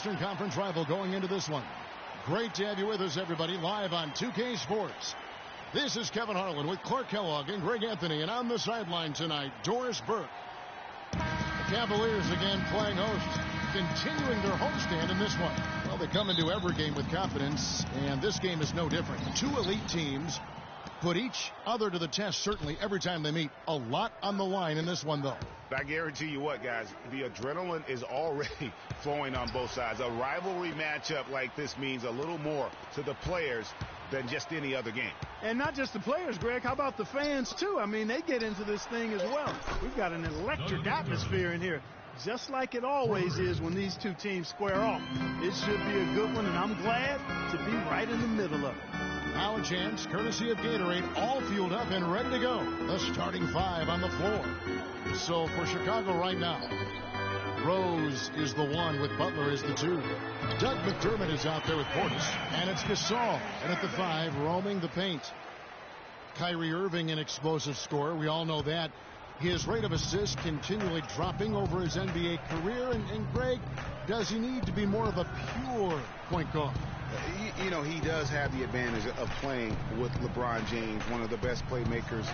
Eastern Conference rival going into this one. Great to have you with us, everybody, live on 2K Sports. This is Kevin Harlan with Clark Kellogg and Greg Anthony, and on the sideline tonight, Doris Burke. The Cavaliers again playing host, continuing their homestand in this one. Well, they come into every game with confidence, and this game is no different. Two elite teams put each other to the test, certainly, every time they meet. A lot on the line in this one, though. I guarantee you what, guys, the adrenaline is already flowing on both sides. A rivalry matchup like this means a little more to the players than just any other game. And not just the players, Greg. How about the fans, too? I mean, they get into this thing as well. We've got an electric atmosphere in here, just like it always is when these two teams square off. It should be a good one, and I'm glad to be right in the middle of it. Now a chance, courtesy of Gatorade, all fueled up and ready to go. The starting five on the floor. So for Chicago right now, Rose is the one with Butler as the two. Doug McDermott is out there with Portis. And it's Gasol. And at the five, roaming the paint. Kyrie Irving, an explosive scorer. We all know that. His rate of assists continually dropping over his NBA career. And Greg, does he need to be more of a pure point guard? You know, he does have the advantage of playing with LeBron James, one of the best playmakers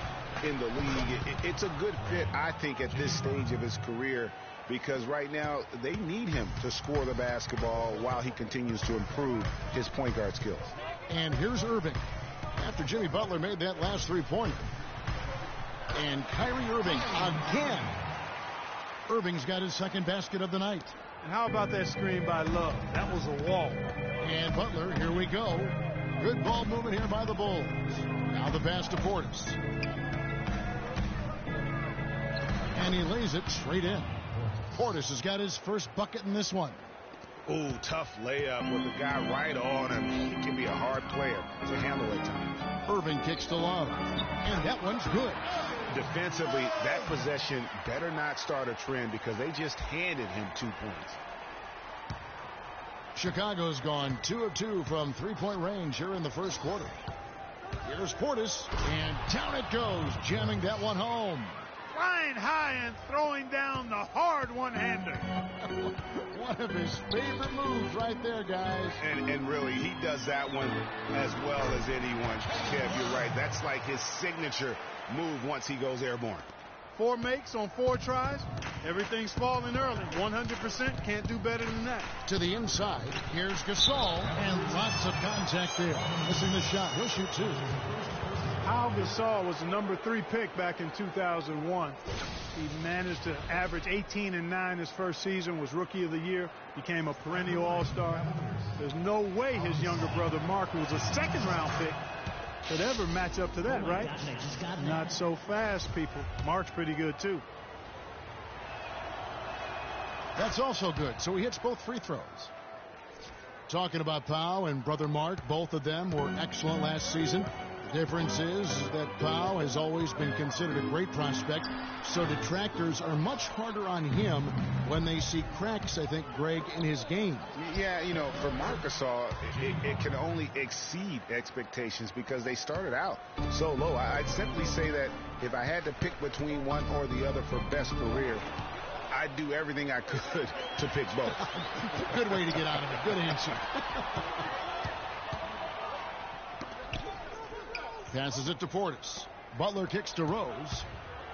in the league. It's a good fit, I think, at this stage of his career, because right now they need him to score the basketball while he continues to improve his point guard skills. And here's Irving after Jimmy Butler made that last three-pointer. And Kyrie Irving again. Irving's got his second basket of the night. And how about that screen by Love? That was a wall. And Butler, here we go. Good ball movement here by the Bulls. Now the pass to Portis. And he lays it straight in. Portis has got his first bucket in this one. Ooh, tough layup with the guy right on him. He can be a hard player to handle at times. Irving kicks to Love. And that one's good. Defensively, that possession better not start a trend because they just handed him 2 points. Chicago's gone 2 of 2 from three-point range here in the first quarter. Here's Portis, and down it goes, jamming that one home. Flying high and throwing down the hard one-hander. One of his favorite moves right there, guys. And really, he does that one as well as anyone. Kev, you're right. That's like his signature move once he goes airborne. 4 makes on 4 tries. Everything's falling early. 100%. Can't do better than that. To the inside. Here's Gasol. And lots of contact there. Missing the shot. He'll shoot 2. Pau Gasol was the number 3 pick back in 2001. He managed to average 18 and 9 his first season, was Rookie of the Year, became a perennial All-Star. There's no way his younger brother Mark, who was a second-round pick, could ever match up to that, right? Not so fast, people. Mark's pretty good, too. That's also good. So he hits both free throws. Talking about Pau and brother Mark, both of them were excellent last season. The difference is that Pau has always been considered a great prospect, so detractors are much harder on him when they see cracks, I think, Greg, in his game. Yeah, you know, for Marc Gasol, it can only exceed expectations because they started out so low. I'd simply say that if I had to pick between one or the other for best career, I'd do everything I could to pick both. Good way to get out of it. Good answer. Passes it to Portis. Butler kicks to Rose.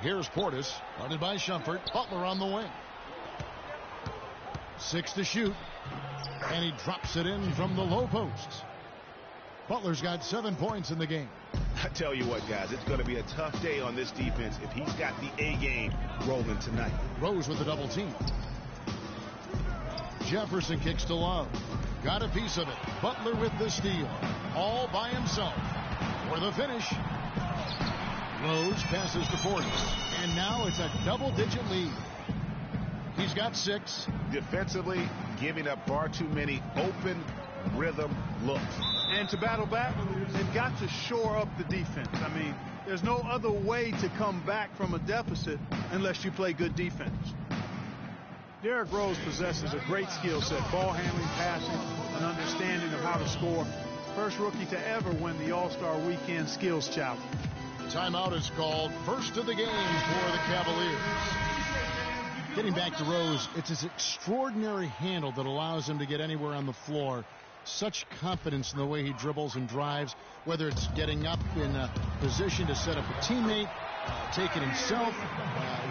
Here's Portis, guarded by Shumpert. Butler on the wing. 6 to shoot. And he drops it in from the low post. Butler's got 7 points in the game. I tell you what, guys, it's going to be a tough day on this defense if he's got the A game rolling tonight. Rose with the double team. Jefferson kicks to Love. Got a piece of it. Butler with the steal. All by himself. For the finish. Rose passes to Portis. And now it's a double-digit lead. He's got 6. Defensively, giving up far too many open rhythm looks. And to battle back, they've got to shore up the defense. I mean, there's no other way to come back from a deficit unless you play good defense. Derrick Rose possesses a great skill set, ball handling, passing, an understanding of how to score. First rookie to ever win the All-Star Weekend Skills Challenge. Timeout is called. First of the game for the Cavaliers. Getting back to Rose, it's his extraordinary handle that allows him to get anywhere on the floor. Such confidence in the way he dribbles and drives, whether it's getting up in a position to set up a teammate, take it himself.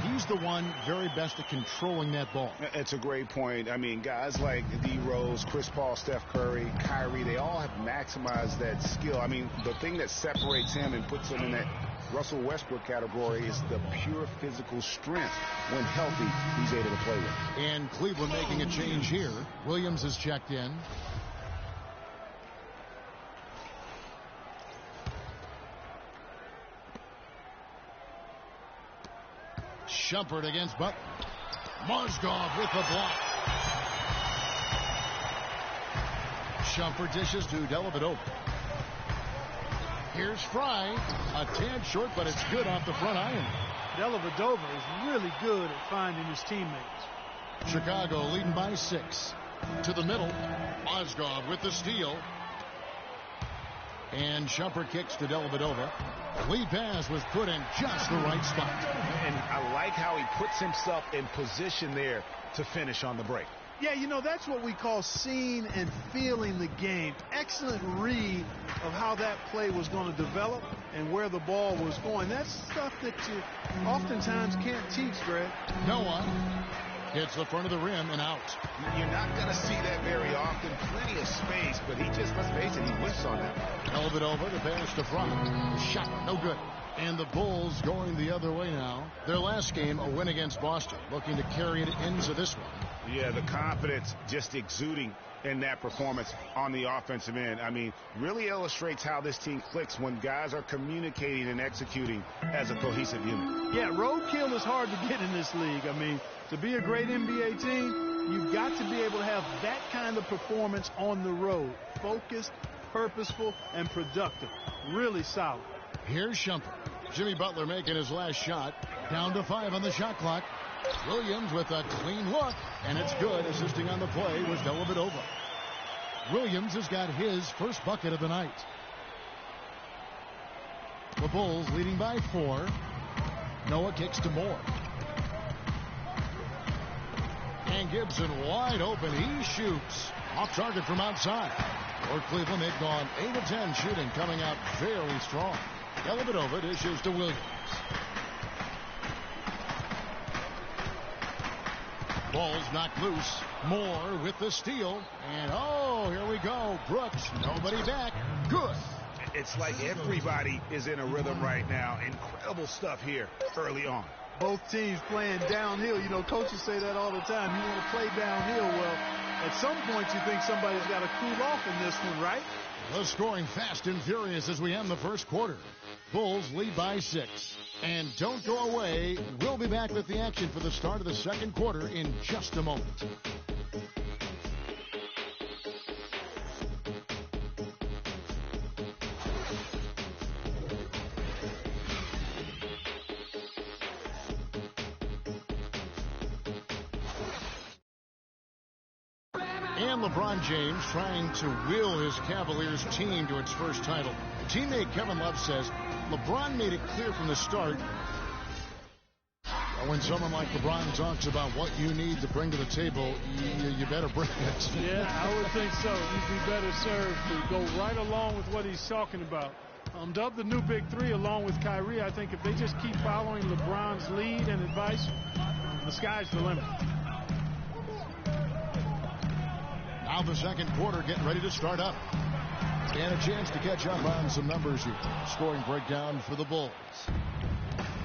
He's the one very best at controlling that ball. It's a great point. I mean, guys like D. Rose, Chris Paul, Steph Curry, Kyrie, they all have maximized that skill. I mean, the thing that separates him and puts him in that Russell Westbrook category is the pure physical strength. When healthy, he's able to play with. And Cleveland making a change here. Williams is checked in. Shumpert against Butler. Mozgov with the block. Shumpert dishes to Dellavedova. Here's Fry. A tad short, but it's good off the front iron. Dellavedova is really good at finding his teammates. Chicago leading by 6. To the middle. Mozgov with the steal. And Shumpert kicks to Dellavedova. Lead pass was put in just the right spot. And I like how he puts himself in position there to finish on the break. Yeah, you know, that's what we call seeing and feeling the game. Excellent read of how that play was going to develop and where the ball was going. That's stuff that you oftentimes can't teach, Greg. Noah hits the front of the rim and out. You're not going to see that very often. Plenty of space, but he just, let's face it, he whiffs on that. Dellavedova, the pass to Fry. The shot, no good. And the Bulls going the other way now. Their last game, a win against Boston, looking to carry it into this one. Yeah, the confidence just exuding in that performance on the offensive end. I mean, really illustrates how this team clicks when guys are communicating and executing as a cohesive unit. Yeah, roadkill is hard to get in this league. I mean, to be a great NBA team, you've got to be able to have that kind of performance on the road. Focused, purposeful, and productive. Really solid. Here's Shumpert. Jimmy Butler making his last shot. Down to 5 on the shot clock. Williams with a clean look, and it's good. Assisting on the play was Dellavedova. Williams has got his first bucket of the night. The Bulls leading by 4. Noah kicks to Moore. And Gibson wide open. He shoots. Off target from outside. For Cleveland, they've gone 8 of 10 shooting, coming out very strong. Dellavedova dishes to Williams. Ball's knocked loose. Moore with the steal. And oh, here we go. Brooks, nobody back. Good. It's like everybody is in a rhythm right now. Incredible stuff here early on. Both teams playing downhill. You know, coaches say that all the time. You want to play downhill. Well, at some point you think somebody's got to cool off in this one, right? The scoring fast and furious as we end the first quarter. Bulls lead by 6. And don't go away. We'll be back with the action for the start of the second quarter in just a moment. And LeBron James trying to will his Cavaliers team to its first title. Teammate Kevin Love says LeBron made it clear from the start. When someone like LeBron talks about what you need to bring to the table, you better bring it. Yeah, I would think so. He'd be better served to go right along with what he's talking about. Dubbed the new Big Three along with Kyrie. I think if they just keep following LeBron's lead and advice, the sky's the limit. Now the second quarter getting ready to start up. And a chance to catch up on some numbers here. Scoring breakdown for the Bulls.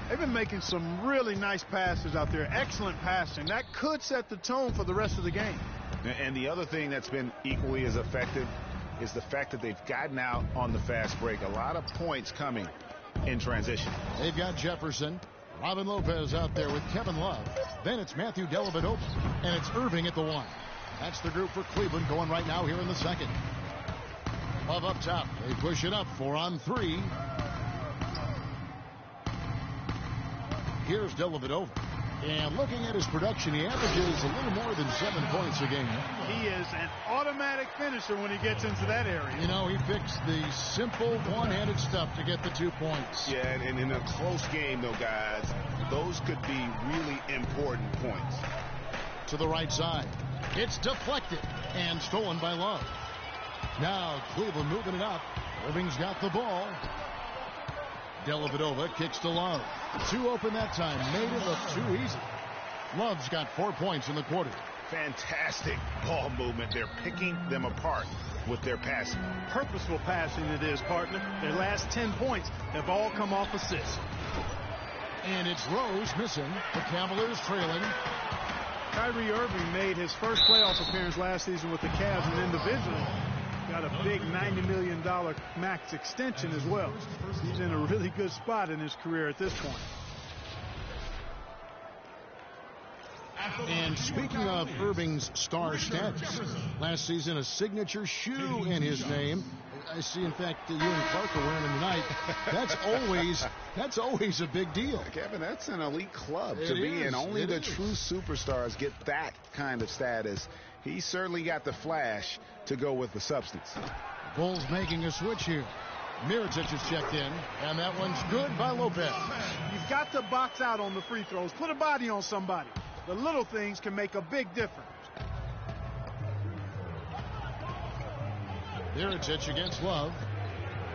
They've been making some really nice passes out there. Excellent passing. That could set the tone for the rest of the game. And the other thing that's been equally as effective is the fact that they've gotten out on the fast break. A lot of points coming in transition. They've got Jefferson. Robin Lopez out there with Kevin Love. Then it's Matthew Dellavedova. And it's Irving at the 1. That's the group for Cleveland going right now here in the second. Love up top. They push it up 4 on 3. Here's Dellavedova. And looking at his production, he averages a little more than 7 points a game. He is an automatic finisher when he gets into that area. You know, he picks the simple one-handed stuff to get the 2 points. Yeah, and in a close game, though, guys, those could be really important points. To the right side. It's deflected and stolen by Love. Now Cleveland moving it up. Irving's got the ball. Dellavedova kicks to Love. Too open that time. Made it look too easy. Love's got 4 points in the quarter. Fantastic ball movement. They're picking them apart with their passing. Purposeful passing it is, partner. Their last 10 points have all come off assists. And it's Rose missing. The Cavaliers trailing. Kyrie Irving made his first playoff appearance last season with the Cavs, and individually got a big $90 million max extension as well. He's in a really good spot in his career at this point. And speaking of Irving's star status, last season a signature shoe in his name. I see, in fact, you and Clark are wearing them tonight. That's always a big deal. Kevin, that's an elite club to be in. Only the true superstars get that kind of status. He certainly got the flash to go with the substance. Bulls making a switch here. Mirotic is checked in, and that one's good by Lopez. You've got to box out on the free throws. Put a body on somebody. The little things can make a big difference. Mirotic against Love.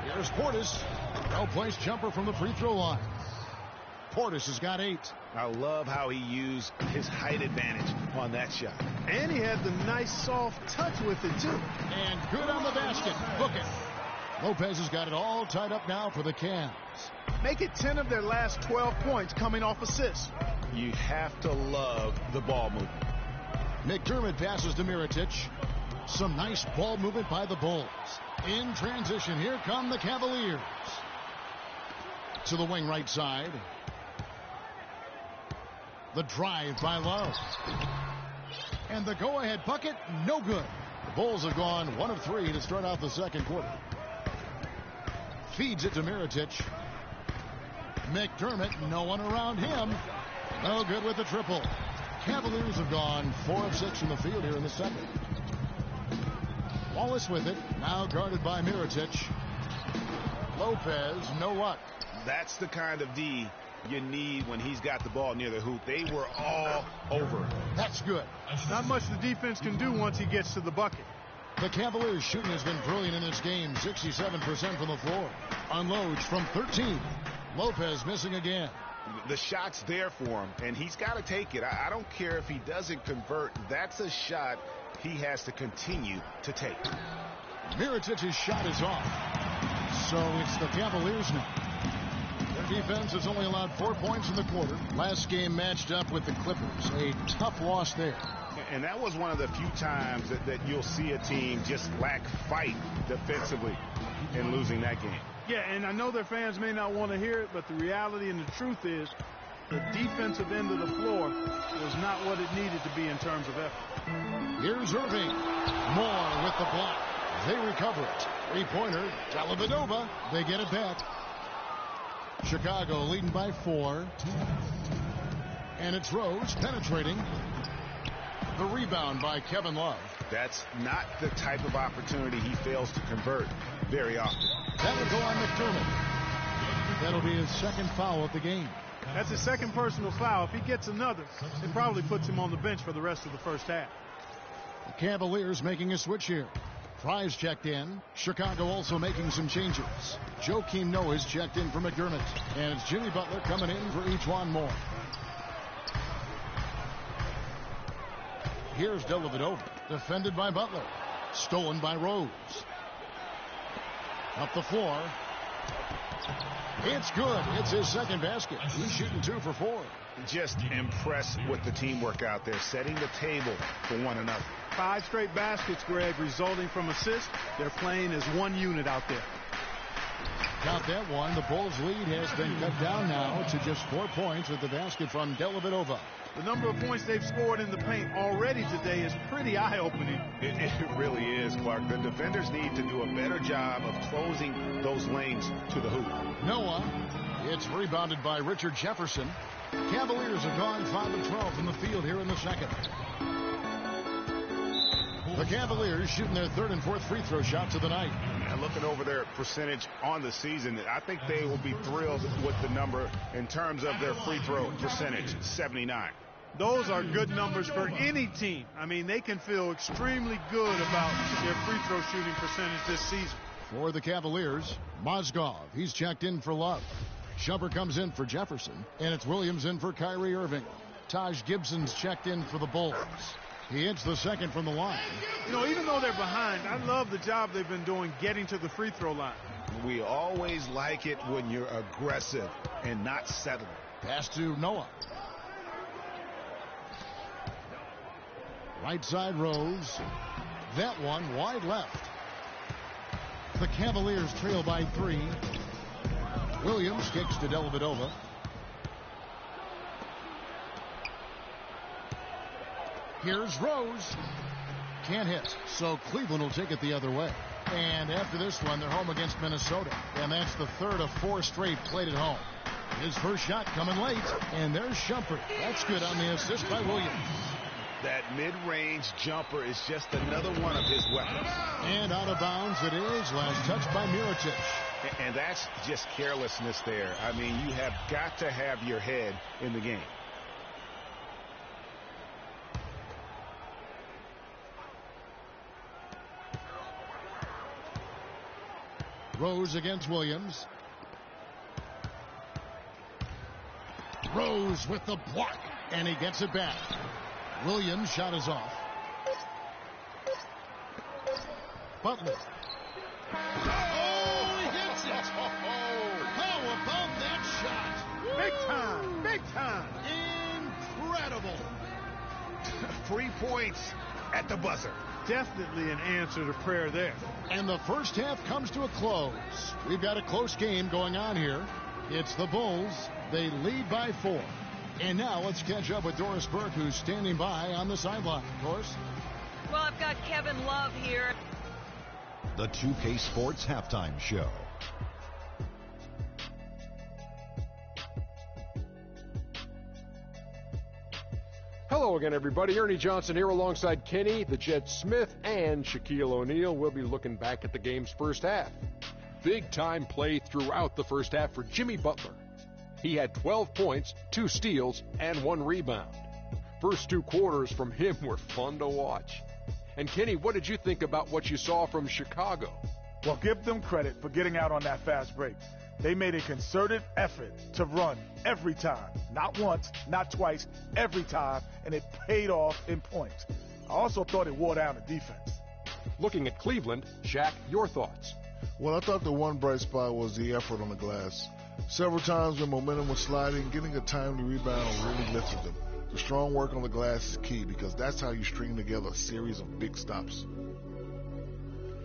Here's Portis. Well-placed jumper from the free throw line. Portis has got 8. I love how he used his height advantage on that shot. And he had the nice soft touch with it, too. And good on the basket. Book it. Lopez has got it all tied up now for the Cavs. Make it 10 of their last 12 points coming off assists. You have to love the ball movement. McDermott passes to Mirotic. Some nice ball movement by the Bulls. In transition, here come the Cavaliers. To the wing right side. The drive by Love. And the go-ahead bucket, no good. The Bulls have gone 1 of 3 to start out the second quarter. Feeds it to Mirotic. McDermott, no one around him. No good with the triple. Cavaliers have gone 4 of 6 from the field here in the second. Wallace with it, now guarded by Mirotic. Lopez, no luck. That's the kind of D you need when he's got the ball near the hoop. They were all over. That's good. Not much the defense can do once he gets to the bucket. The Cavaliers' shooting has been brilliant in this game. 67% from the floor. Unloads from 13. Lopez missing again. The shot's there for him, and he's got to take it. I don't care if he doesn't convert. That's a shot he has to continue to take. Mirotic's shot is off. So it's the Cavaliers now. Their defense has only allowed 4 points in the quarter. Last game matched up with the Clippers. A tough loss there. And that was one of the few times that you'll see a team just lack fight defensively in losing that game. Yeah, and I know their fans may not want to hear it, but the reality and the truth is the defensive end of the floor was not what it needed to be in terms of effort. Here's Irving. Moore with the block. They recover it. Three-pointer. Dellavedova. They get it back. Chicago leading by 4. And it's Rose penetrating. The rebound by Kevin Love. That's not the type of opportunity he fails to convert very often. That'll go on McDermott. That'll be his second foul of the game. That's his second personal foul. If he gets another, it probably puts him on the bench for the rest of the first half. The Cavaliers making a switch here. Fry's checked in. Chicago also making some changes. Joakim Noah's checked in for McDermott. And it's Jimmy Butler coming in for Ejuan Moore. Here's Dellavedova, defended by Butler. Stolen by Rose. Up the floor. It's good. It's his second basket. He's shooting 2 for 4. Just impressed with the teamwork out there, setting the table for one another. 5 straight baskets, Greg, resulting from assists. They're playing as one unit out there. Count that one. The Bulls' lead has been cut down now to just 4 points with the basket from Dellavedova. The number of points they've scored in the paint already today is pretty eye-opening. It really is, Clark. The defenders need to do a better job of closing those lanes to the hoop. Noah. It's rebounded by Richard Jefferson. Cavaliers have gone 5 of 12 from the field here in the second. The Cavaliers shooting their third and fourth free throw shots of the night. And looking over their percentage on the season, I think they will be thrilled with the number in terms of their free throw percentage, 79. Those are good numbers for any team. I mean, they can feel extremely good about their free throw shooting percentage this season. For the Cavaliers, Mozgov, he's checked in for Love. Shumpert comes in for Jefferson, and it's Williams in for Kyrie Irving. Taj Gibson's checked in for the Bulls. He hits the second from the line. You know, even though they're behind, I love the job they've been doing getting to the free throw line. We always like it when you're aggressive and not settling. Pass to Noah. Right side Rose. That one wide left. The Cavaliers trail by 3. Williams kicks to Dellavedova. Here's Rose. Can't hit. So Cleveland will take it the other way. And after this one, they're home against Minnesota. And that's the third of 4 straight played at home. His first shot coming late. And there's Shumpert. That's good on the assist by Williams. That mid-range jumper is just another one of his weapons. And out of bounds it is. Last touch by Mirotic. And that's just carelessness there. I mean, you have got to have your head in the game. Rose against Williams. Rose with the block. And he gets it back. Williams' shot is off. Butler. Oh, he hits it. How about that shot? Big time. Big time. Incredible. 3 points at the buzzer. Definitely an answer to prayer there. And the first half comes to a close. We've got a close game going on here. It's the Bulls. They lead by 4. And now let's catch up with Doris Burke, who's standing by on the sideline. Doris? Well, I've got Kevin Love here. The 2K Sports Halftime Show. Hello again, everybody. Ernie Johnson here alongside Kenny, the Jet Smith, and Shaquille O'Neal. We'll be looking back at the game's first half. Big-time play throughout the first half for Jimmy Butler. He had 12 points, 2 steals, and 1 rebound. First 2 quarters from him were fun to watch. And Kenny, what did you think about what you saw from Chicago? Well, give them credit for getting out on that fast break. They made a concerted effort to run every time. Not once, not twice, every time, and it paid off in points. I also thought it wore down the defense. Looking at Cleveland, Shaq, your thoughts? Well, I thought the one bright spot was the effort on the glass. Several times when momentum was sliding, getting a timely rebound really lifted them. The strong work on the glass is key because that's how you string together a series of big stops.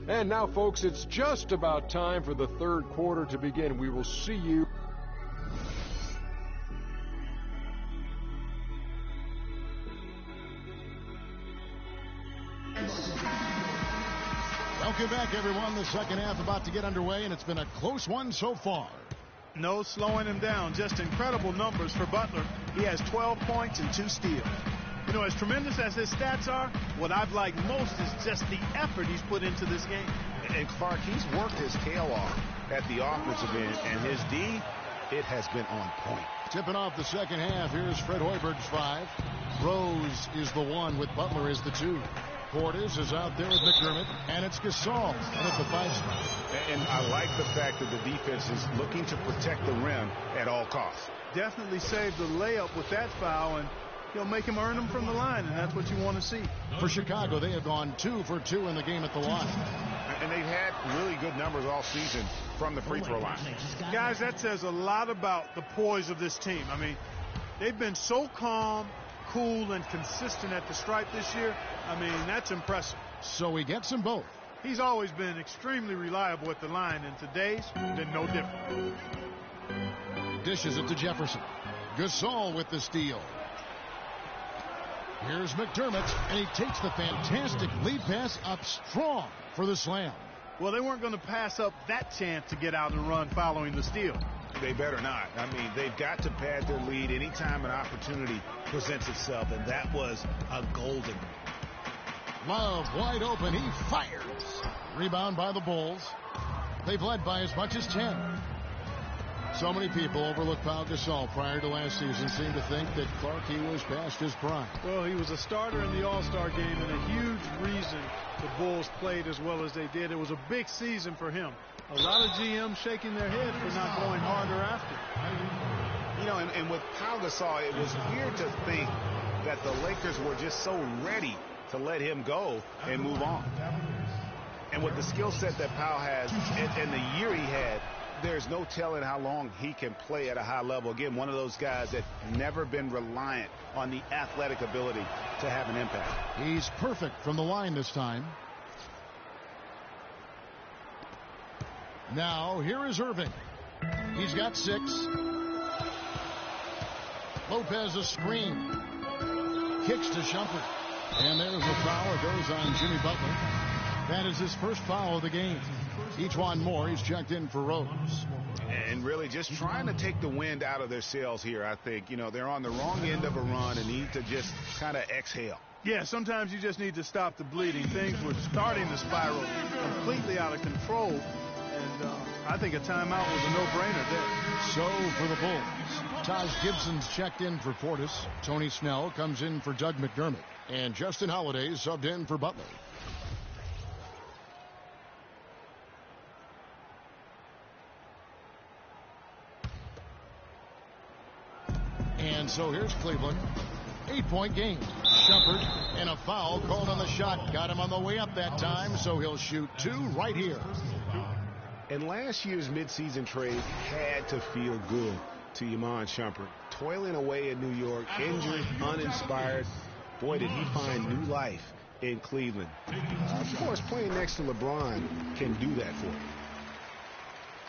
And now, folks, it's just about time for the third quarter to begin. We will see you. Welcome back, everyone. The second half about to get underway, and it's been a close one so far. No slowing him down. Just incredible numbers for Butler. He has 12 points and 2 steals. You know, as tremendous as his stats are, what I've liked most is just the effort he's put into this game. And Clark, he's worked his tail off at the offensive end, and his D, it has been on point. Tipping off the second half, here's Fred Hoiberg's 5. Rose is the 1 with Butler is the 2. Portis is out there with McDermott, and it's Gasol at the 5 spot. And I like the fact that the defense is looking to protect the rim at all costs. Definitely saved the layup with that foul, and he'll make him earn them from the line, and that's what you want to see. For Chicago, they have gone 2 for 2 in the game at the line. And they've had really good numbers all season from the free throw line. Guys, that says a lot about the poise of this team. I mean, they've been so calm, cool, and consistent at the stripe this year. I mean, that's impressive. So he gets them both. He's always been extremely reliable at the line, and today's been no different. Dishes it to Jefferson. Gasol with the steal. Here's McDermott, and he takes the fantastic lead pass up strong for the slam. Well, they weren't going to pass up that chance to get out and run following the steal. They better not. I mean, they've got to pad their lead anytime an opportunity presents itself, and that was a golden one. Love wide open. He fires. Rebound by the Bulls. They've led by as much as 10. So many people overlooked Pau Gasol prior to last season, seemed to think that Clarke was past his prime. Well, he was a starter in the All-Star game and a huge reason the Bulls played as well as they did. It was a big season for him. A lot of GMs shaking their head for not going harder after. You know, and with Pau Gasol, it was weird to think that the Lakers were just so ready to let him go and move on. And with the skill set that Pau has and the year he had, there's no telling how long he can play at a high level. Again, one of those guys that never been reliant on the athletic ability to have an impact. He's perfect from the line this time. Now, here is Irving. He's got 6. Lopez a screen. Kicks to Shumpert. And there's a foul. It goes on Jimmy Butler. That is his first foul of the game. Each one more. He's checked in for Rose. And really just trying to take the wind out of their sails here, I think. You know, they're on the wrong end of a run and need to just kind of exhale. Yeah, sometimes you just need to stop the bleeding. Things were starting to spiral completely out of control. And I think a timeout was a no-brainer there. So for the Bulls, Taj Gibson's checked in for Portis. Tony Snell comes in for Doug McDermott. And Justin Holiday subbed in for Butler. And so here's Cleveland. 8-point game. Shumpert and a foul called on the shot. Got him on the way up that time, so he'll shoot 2 right here. And last year's midseason trade had to feel good to Iman Shumpert. Toiling away in New York, injured, uninspired. Boy, did he find new life in Cleveland. Of course, playing next to LeBron can do that for him.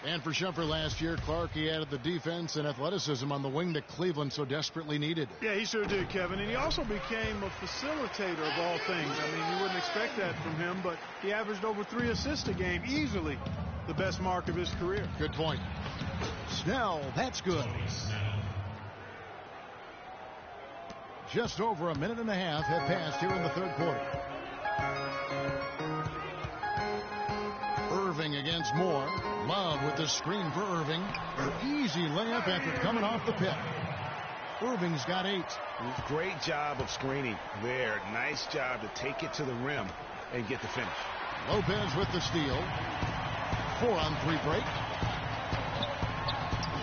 And for Shumpert last year, Clarke added the defense and athleticism on the wing that Cleveland so desperately needed. Yeah, he sure did, Kevin. And he also became a facilitator of all things. I mean, you wouldn't expect that from him, but he averaged over 3 assists a game, easily the best mark of his career. Good point. Snell, that's good. Just over a minute and a half have passed here in the third quarter. Irving against Moore. Love with the screen for Irving. An easy layup after coming off the pick. Irving's got 8. Great job of screening there. Nice job to take it to the rim and get the finish. Lopez with the steal. 4-on-3 break.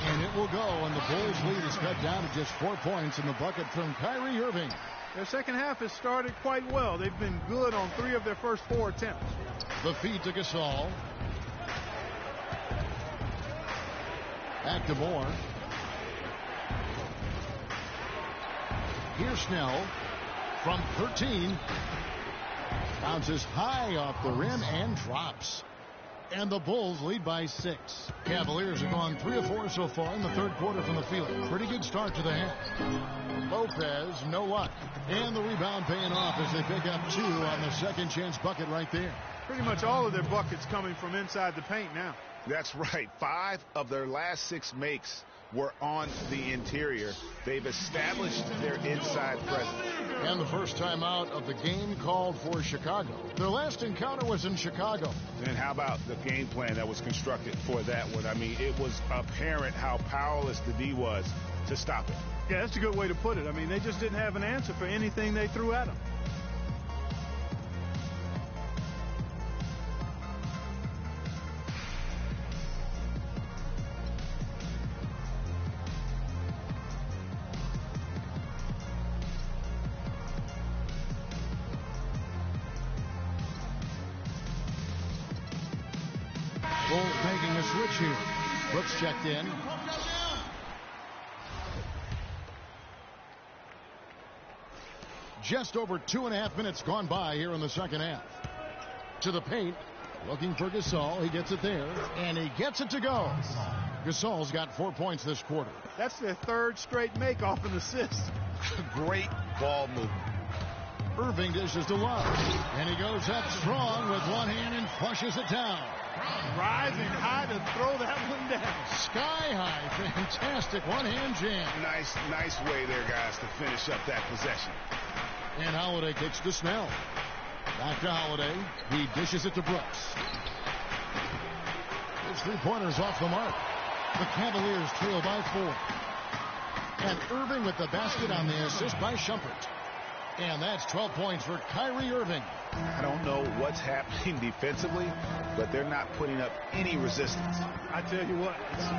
And it will go, and the Bulls' lead is cut down to just 4 points in the bucket from Kyrie Irving. Their second half has started quite well. They've been good on 3 of their first 4 attempts. The feed to Gasol. Back to Moore. Here's Snell from 13. Bounces high off the rim and drops. And the Bulls lead by 6. Cavaliers have gone 3 of 4 so far in the third quarter from the field. Pretty good start to the half. Lopez, no luck. And the rebound paying off as they pick up 2 on the second chance bucket right there. Pretty much all of their buckets coming from inside the paint now. That's right. 5 of their last 6 makes were on the interior. They've established their inside presence. And the first time out of the game called for Chicago. Their last encounter was in Chicago. And how about the game plan that was constructed for that one? I mean, it was apparent how powerless the D was to stop it. Yeah, that's a good way to put it. I mean, they just didn't have an answer for anything they threw at them. Bulls making a switch here. Brooks checked in. Just over 2.5 minutes gone by here in the second half. To the paint. Looking for Gasol. He gets it there. And he gets it to go. Gasol's got 4 points this quarter. That's their 3rd straight make off an assist. Great ball movement. Irving dishes to Love. And he goes up strong with one hand and flushes it down. Rising high to throw that one down. Sky high. Fantastic one-hand jam. Nice way there, guys, to finish up that possession. And Holiday kicks to Snell. Back to Holiday. He dishes it to Brooks. His three-pointers off the mark. The Cavaliers trail by 4. And Irving with the basket on the assist by Shumpert. And that's 12 points for Kyrie Irving. I don't know what's happening defensively, but they're not putting up any resistance. I tell you what,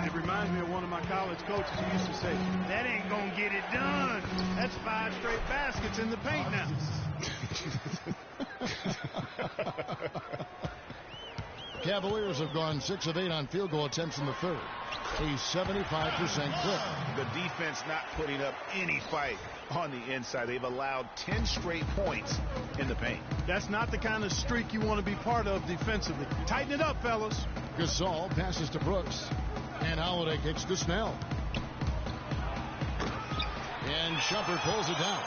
it reminds me of one of my college coaches who used to say, that ain't going to get it done. That's 5 straight baskets in the paint now. Cavaliers have gone 6 of 8 on field goal attempts in the third. A 75% clip. The defense not putting up any fight on the inside. They've allowed 10 straight points in the paint. That's not the kind of streak you want to be part of defensively. Tighten it up, fellas. Gasol passes to Brooks. And Holiday kicks to Snell. And Shumpert pulls it down.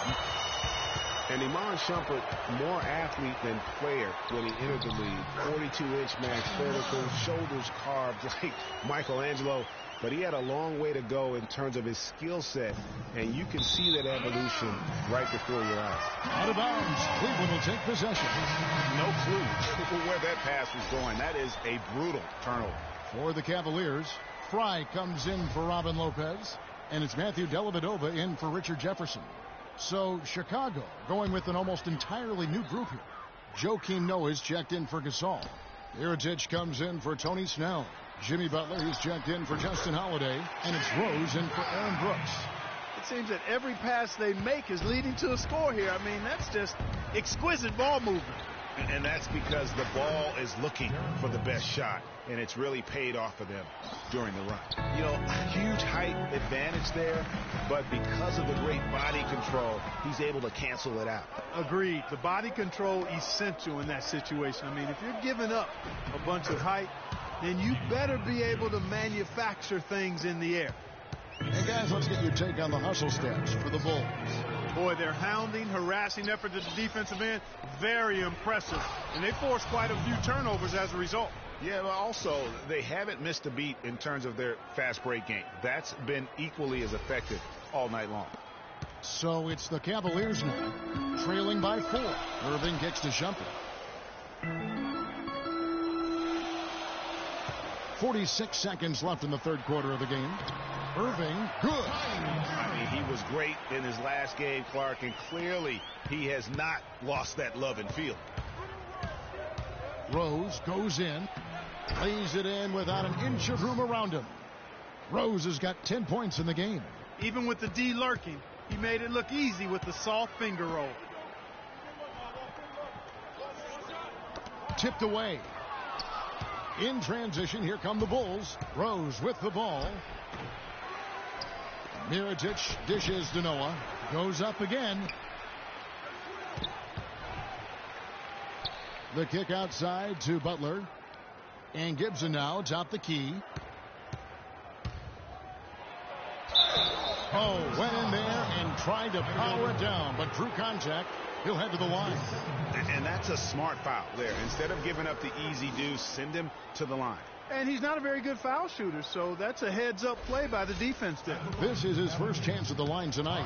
And Iman Shumpert, more athlete than player when he entered the league. 42-inch max vertical, shoulders carved like Michelangelo. But he had a long way to go in terms of his skill set. And you can see that evolution right before your eyes. Out of bounds. Cleveland will take possession. No clue where that pass was going. That is a brutal turnover. For the Cavaliers, Fry comes in for Robin Lopez. And it's Matthew Dellavedova in for Richard Jefferson. So Chicago going with an almost entirely new group here. Joakim Noah is checked in for Gasol. Mirotic comes in for Tony Snell. Jimmy Butler is checked in for Justin Holiday. And it's Rose in for Aaron Brooks. It seems that every pass they make is leading to a score here. I mean, that's just exquisite ball movement. And that's because the ball is looking for the best shot, and it's really paid off for them during the run. You know, huge height advantage there, but because of the great body control, he's able to cancel it out. Agreed. The body control essential in that situation. I mean, if you're giving up a bunch of height, then you better be able to manufacture things in the air. Hey, guys, let's get your take on the hustle stats for the Bulls. Boy, their hounding, harassing effort at the defensive end, very impressive. And they forced quite a few turnovers as a result. Yeah, but also, they haven't missed a beat in terms of their fast break game. That's been equally as effective all night long. So it's the Cavaliers now, trailing by 4. Irving kicks to Shumpert. 46 seconds left in the third quarter of the game. Irving, good. I mean, he was great in his last game, Clark, and clearly he has not lost that love and feel. Rose goes in, lays it in without an inch of room around him. Rose has got 10 points in the game. Even with the D lurking, he made it look easy with the soft finger roll. Tipped away. In transition, here come the Bulls. Rose with the ball. Mirotic dishes to Noah. Goes up again. The kick outside to Butler. And Gibson now top the key. Oh, went in there and tried to power it down, but drew contact. He'll head to the line. And that's a smart foul there. Instead of giving up the easy deuce, send him to the line. And he's not a very good foul shooter, so that's a heads-up play by the defense there. This is his first chance at the line tonight.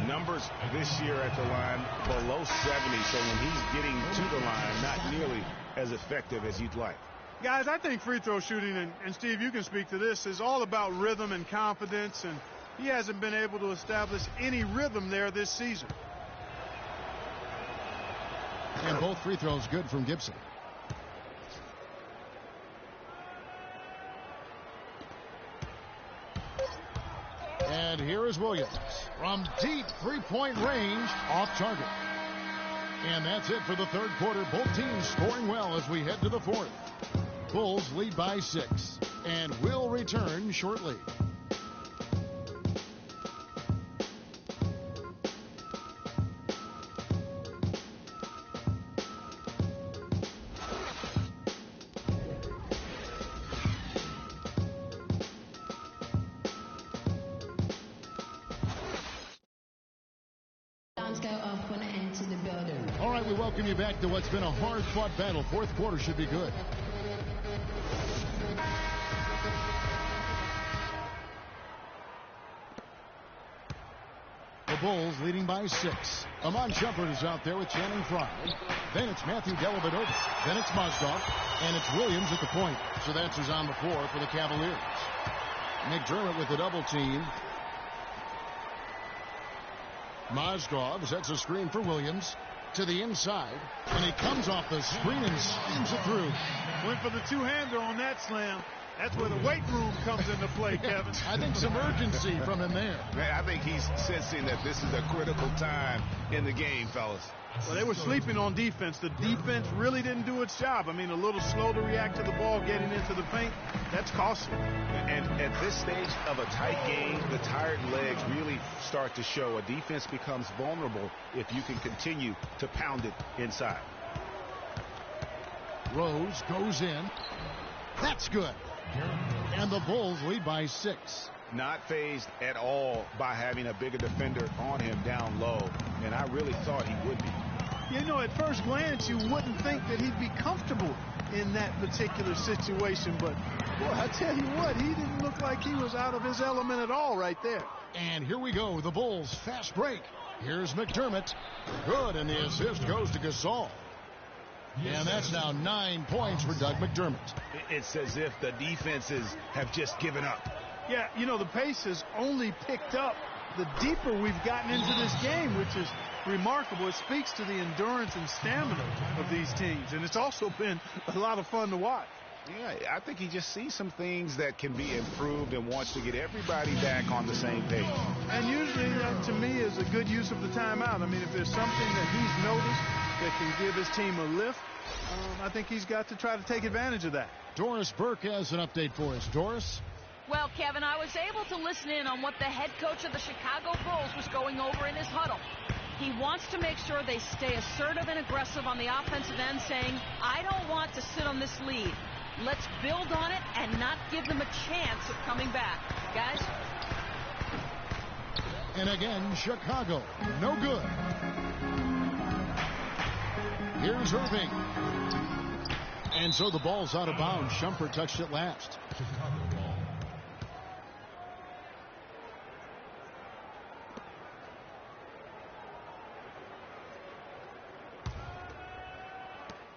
Numbers this year at the line below 70, so when he's getting to the line, not nearly as effective as you'd like. Guys, I think free throw shooting, and Steve, you can speak to this, is all about rhythm and confidence, and he hasn't been able to establish any rhythm there this season. And both free throws good from Gibson. And here is Williams from deep three-point range, off target. And that's it for the third quarter. Both teams scoring well as we head to the fourth. Bulls lead by 6 and will return shortly. All right, we welcome you back to what's been a hard-fought battle. Fourth quarter should be good. The Bulls leading by 6. Amon Shumpert is out there with Channing Frye. Then it's Matthew Dellavedova. Then it's Mozgov. And it's Williams at the point. So that's who's on the floor for the Cavaliers. McDermott with the double team. Mozgov sets a screen for Williams to the inside. And he comes off the screen and slams it through. Went for the two-hander on that slam. That's where the weight room comes into play, Kevin. I think some urgency from him there. Man, I think he's sensing that this is a critical time in the game, fellas. Well, they were sleeping on defense. The defense really didn't do its job. I mean, a little slow to react to the ball getting into the paint. That's costly. And at this stage of a tight game, the tired legs really start to show. A defense becomes vulnerable if you can continue to pound it inside. Rose goes in. That's good. And the Bulls lead by 6. Not fazed at all by having a bigger defender on him down low. And I really thought he would be. You know, at first glance, you wouldn't think that he'd be comfortable in that particular situation. But, boy, I tell you what, he didn't look like he was out of his element at all right there. And here we go, the Bulls fast break. Here's McDermott. Good, and the assist goes to Gasol. And that's now 9 points for Doug McDermott. It's as if the defenses have just given up. Yeah, you know, the pace has only picked up the deeper we've gotten into this game, which is remarkable. It speaks to the endurance and stamina of these teams. And it's also been a lot of fun to watch. Yeah, I think he just sees some things that can be improved and wants to get everybody back on the same page. And usually that, to me, is a good use of the timeout. I mean, if there's something that he's noticed that can give his team a lift, I think he's got to try to take advantage of that. Doris Burke has an update for us. Doris? Well, Kevin, I was able to listen in on what the head coach of the Chicago Bulls was going over in his huddle. He wants to make sure they stay assertive and aggressive on the offensive end, saying, I don't want to sit on this lead. Let's build on it and not give them a chance of coming back. Guys? And again, Chicago. No good. Here's Irving. And so the ball's out of bounds. Shumpert touched it last.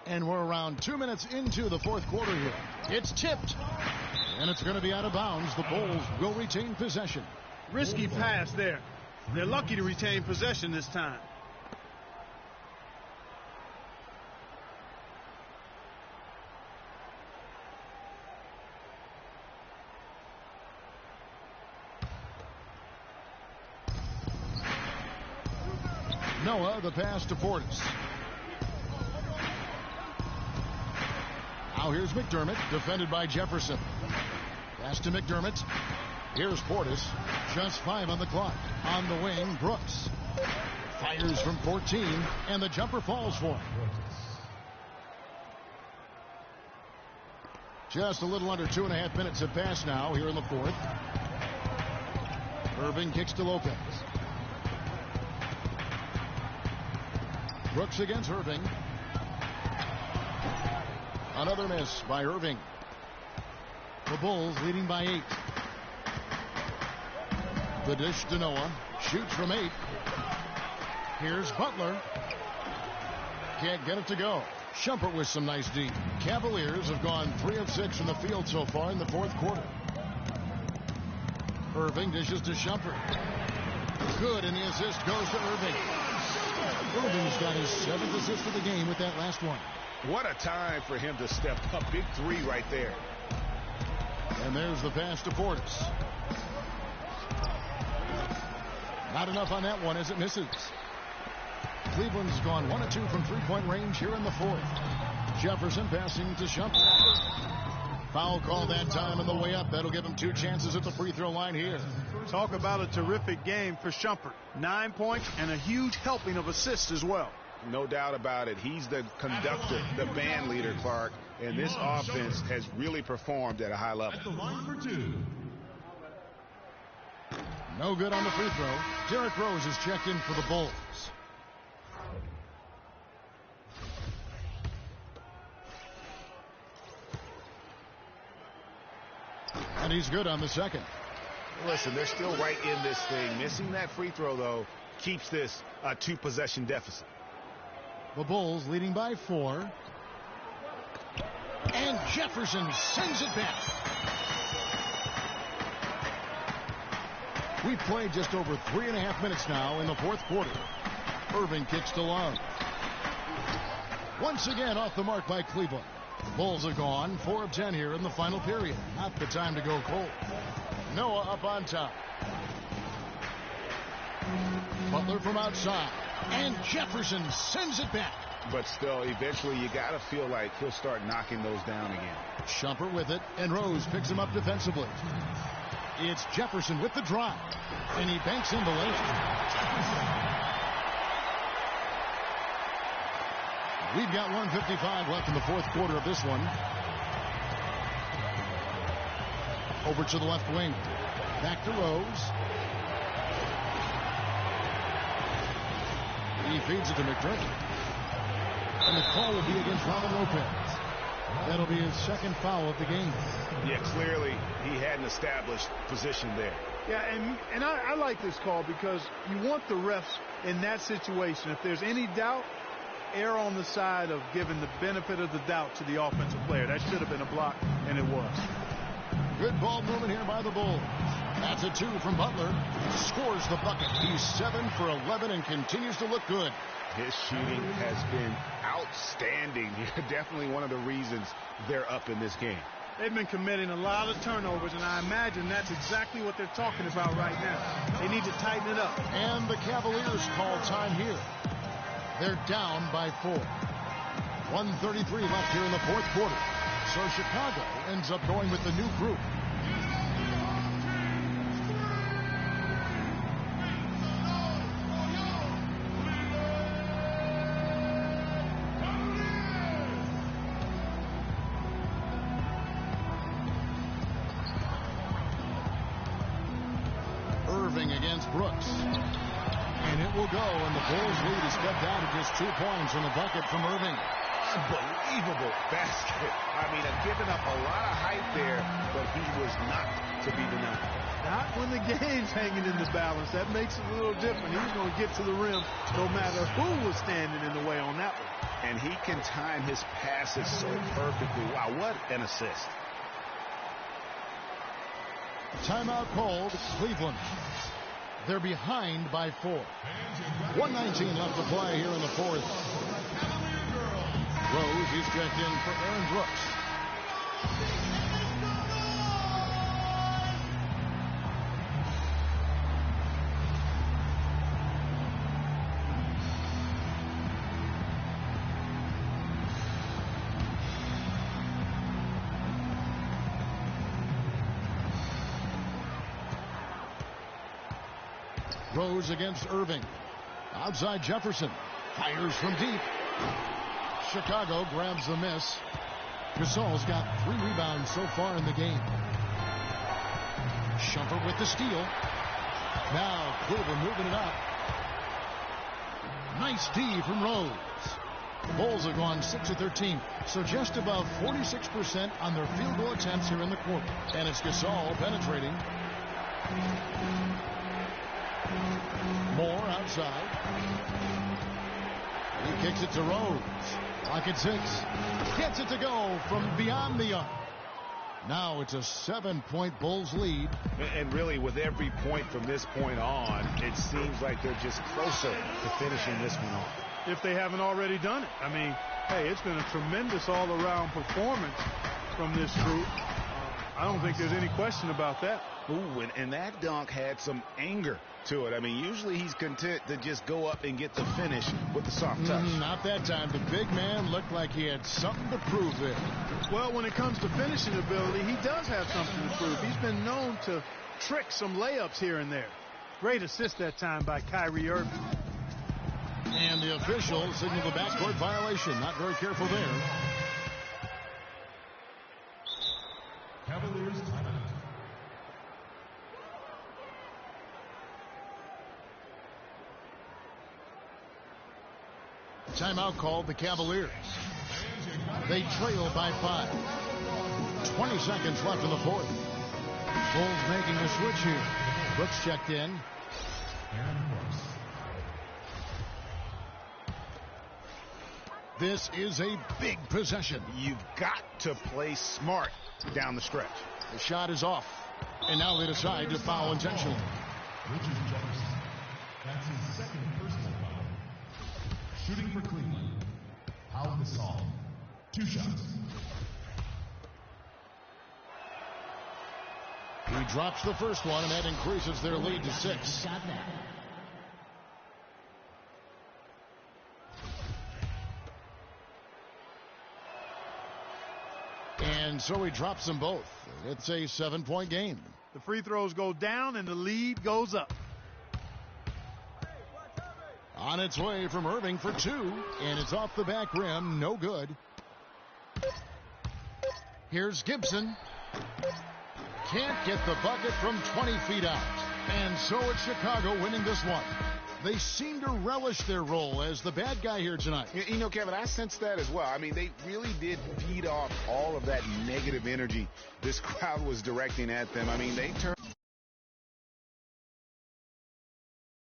And we're around 2 minutes into the fourth quarter here. It's tipped. And it's going to be out of bounds. The Bulls will retain possession. Risky pass there. They're lucky to retain possession this time. Noah, the pass to Portis. Now here's McDermott, defended by Jefferson. Pass to McDermott. Here's Portis. Just 5 on the clock. On the wing, Brooks. Fires from 14, and the jumper falls for him. Just a little under 2.5 minutes have passed now here in the fourth. Irving kicks to Lopez. Brooks against Irving. Another miss by Irving. The Bulls leading by 8. The dish to Noah. Shoots from 8. Here's Butler. Can't get it to go. Shumpert with some nice D. Cavaliers have gone 3 of 6 from the field so far in the fourth quarter. Irving dishes to Shumpert. Good, and the assist goes to Irving. Irving's got his 7th assist of the game with that last one. What a time for him to step up. Big 3 right there. And there's the pass to Portis. Not enough on that one as it misses. Cleveland's gone 1 of 2 from three-point range here in the fourth. Jefferson passing to Shumpert. Foul call that time on the way up. That'll give him 2 chances at the free throw line here. Talk about a terrific game for Shumpert. 9 points and a huge helping of assists as well. No doubt about it. He's the conductor, the band leader, Clark. And this offense has really performed at a high level. At the line for 2. No good on the free throw. Derrick Rose is checked in for the Bulls. And he's good on the second. Listen, they're still right in this thing. Missing that free throw, though, keeps this a 2-possession deficit. The Bulls leading by 4. And Jefferson sends it back. We've played just over 3.5 minutes now in the fourth quarter. Irving kicks to Love. Once again off the mark by Cleveland. Bulls are gone. 4 of 10 here in the final period. Not the time to go cold. Noah up on top. Butler from outside. And Jefferson sends it back. But still, eventually you got to feel like he'll start knocking those down again. Shumpert with it, and Rose picks him up defensively. It's Jefferson with the drive, and he banks in the lane. We've got 1:55 left in the fourth quarter of this one. Over to the left wing. Back to Rose. He feeds it to McDermott. And the call will be against Robin Lopez. That'll be his second foul of the game. Yeah, clearly he had an established position there. Yeah, and I like this call because you want the refs in that situation. If there's any doubt, err on the side of giving the benefit of the doubt to the offensive player. That should have been a block, and it was. Good ball movement here by the Bulls. That's a 2 from Butler. Scores the bucket. He's 7 for 11 and continues to look good. His shooting has been outstanding. Definitely one of the reasons they're up in this game. They've been committing a lot of turnovers, and I imagine that's exactly what they're talking about right now. They need to tighten it up. And the Cavaliers call time here. They're down by 4. 1:33 left here in the fourth quarter. So Chicago ends up going with the new group. Irving against Brooks. And it will go, and the Bulls lead is cut down to just 2 points in the bucket from Irving. Unbelievable basket. I mean, giving up a lot of height there, but he was not to be denied. Not when the game's hanging in the balance. That makes it a little different. He's going to get to the rim no matter who was standing in the way on that one. And he can time his passes so perfectly. Wow, what an assist. Timeout called, Cleveland. They're behind by 4. 1:19 left to play here in the fourth. Rose is checked in for Aaron Brooks. Rose against Irving. Outside Jefferson. Fires from deep. Chicago grabs the miss. Gasol's got 3 rebounds so far in the game. Shumpert with the steal. Now Cleveland moving it up. Nice D from Rose. Bulls have gone 6 of 13, so just above 46% on their field goal attempts here in the quarter. And it's Gasol penetrating. Moore outside. He kicks it to Rose. Clock at 6. Gets it to go from beyond the arc. Now it's a 7-point Bulls lead. And really, with every point from this point on, it seems like they're just closer to finishing this one off. If they haven't already done it. I mean, hey, it's been a tremendous all-around performance from this group. I don't think there's any question about that. Ooh, and that dunk had some anger to it. I mean, usually he's content to just go up and get the finish with the soft touch. Not that time. The big man looked like he had something to prove there. Well, when it comes to finishing ability, he does have something to prove. He's been known to trick some layups here and there. Great assist that time by Kyrie Irving. And the official signaled the backcourt violation. Not very careful there. Cavaliers timeout. Timeout called the Cavaliers. They trail by 5. 20 seconds left in the fourth. Bulls making the switch here. Brooks checked in. Aaron Brooks. This is a big possession. You've got to play smart down the stretch. The shot is off. And now they decide to foul intentionally. Richard Jefferson. That's his second personal foul. Shooting for Cleveland. Pau Gasol. 2 shots. He drops the first one, and that increases their lead to 6. And so he drops them both. It's a 7-point game. The free throws go down and the lead goes up. On its way from Irving for 2, and it's off the back rim. No good. Here's Gibson. Can't get the bucket from 20 feet out. And so it's Chicago winning this one. They seem to relish their role as the bad guy here tonight. You know, Kevin, I sense that as well. I mean, they really did feed off all of that negative energy this crowd was directing at them. I mean, they turned...